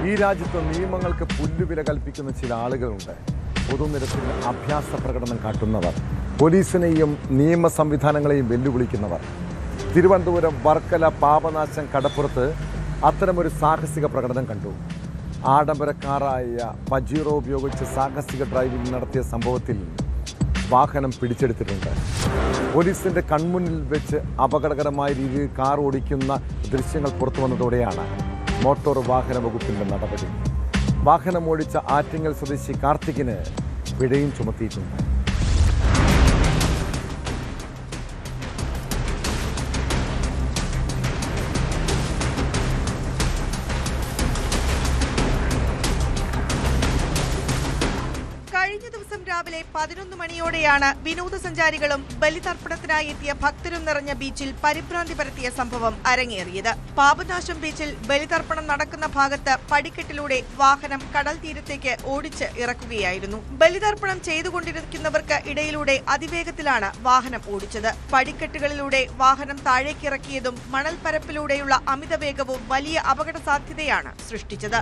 ഈ രാജ്യത്ത് നിയമങ്ങൾക്ക് പുല്ലുവില കൽപ്പിക്കുന്ന ചില ആളുകളുണ്ട്. പൊതുനിരത്തിൽ അഭ്യാസ പ്രകടനം കാട്ടുന്നവർ, പോലീസിനെയും നിയമ സംവിധാനങ്ങളെയും വെല്ലുവിളിക്കുന്നവർ. തിരുവനന്തപുരം വർക്കല പാപനാശം കടപ്പുറത്ത് അത്തരമൊരു സാഹസിക പ്രകടനം കണ്ടു. ആഡംബര കാറായ പജീറോ ഉപയോഗിച്ച് സാഹസിക ഡ്രൈവിംഗ് നടത്തിയ സംഭവത്തിൽ വാഹനം പിടിച്ചെടുത്തിട്ടുണ്ട്. പോലീസിൻ്റെ കൺമുന്നിൽ വെച്ച് അപകടകരമായ രീതിയിൽ കാർ ഓടിക്കുന്ന ദൃശ്യങ്ങൾ പുറത്തു വന്നതോടെയാണ് മോട്ടോർ വാഹന വകുപ്പിൻ്റെ നടപടി. വാഹനം ഓടിച്ച ആറ്റിങ്ങൽ സ്വദേശി കാർത്തികിന് പിഴയും ചുമത്തിയിട്ടുണ്ട്. കഴിഞ്ഞ ദിവസം രാവിലെ 11 മണിയോടെയാണ് വിനോദസഞ്ചാരികളും ബലിതർപ്പണത്തിനായി എത്തിയ ഭക്തരും നിറഞ്ഞ ബീച്ചിൽ പരിഭ്രാന്തി പരത്തിയ സംഭവം അരങ്ങേറിയത്. പാപനാശം ബീച്ചിൽ ബലിതർപ്പണം നടക്കുന്ന ഭാഗത്ത് പടിക്കെട്ടിലൂടെ വാഹനം കടൽ തീരത്തേക്ക് ഓടിച്ച് ഇറക്കുകയായിരുന്നു. ബലിതർപ്പണം ചെയ്തുകൊണ്ടിരിക്കുന്നവർക്ക് ഇടയിലൂടെ അതിവേഗത്തിലാണ് വാഹനം ഓടിച്ചത്. പടിക്കെട്ടുകളിലൂടെ വാഹനം താഴേക്കിറക്കിയതും മണൽപ്പരപ്പിലൂടെയുള്ള അമിതവേഗവും വലിയ അപകട സാധ്യതയാണ് സൃഷ്ടിച്ചത്.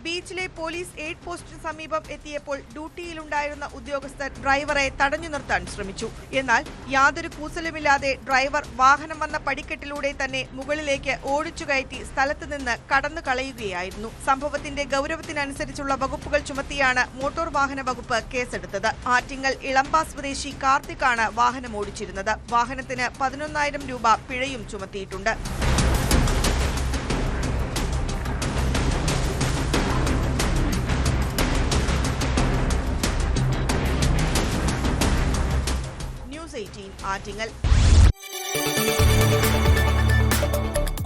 ബീച്ചിലെ പോലീസ് എയ്ഡ് പോസ്റ്റിന് സമീപം എത്തിയപ്പോൾ ഡ്യൂട്ടിയിലുണ്ടായിരുന്ന ഉദ്യോഗസ്ഥർ ഡ്രൈവറെ തടഞ്ഞു നിർത്താൻ ശ്രമിച്ചു. എന്നാൽ യാതൊരു കൂസലുമില്ലാതെ ഡ്രൈവർ വാഹനം വന്ന പടിക്കെട്ടിലൂടെ തന്നെ മുകളിലേക്ക് ഓടിച്ചു കയറ്റി സ്ഥലത്ത് നിന്ന് കടന്നു കളയുകയായിരുന്നു. സംഭവത്തിന്റെ ഗൗരവത്തിനനുസരിച്ചുള്ള വകുപ്പുകൾ ചുമത്തിയാണ് മോട്ടോർ വാഹന വകുപ്പ് കേസെടുത്തത്. ആറ്റിങ്ങൽ ഇളമ്പ സ്വദേശി കാർത്തികാണ് വാഹനം ഓടിച്ചിരുന്നത്. വാഹനത്തിന് 11,000 രൂപ പിഴയും ചുമത്തിയിട്ടുണ്ട്.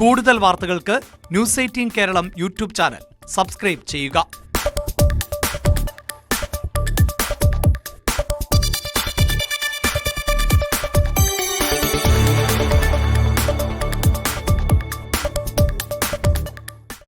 കൂടുതൽ വാർത്തകൾക്ക് news 18 Keralam YouTube channel subscribe ചെയ്യുക.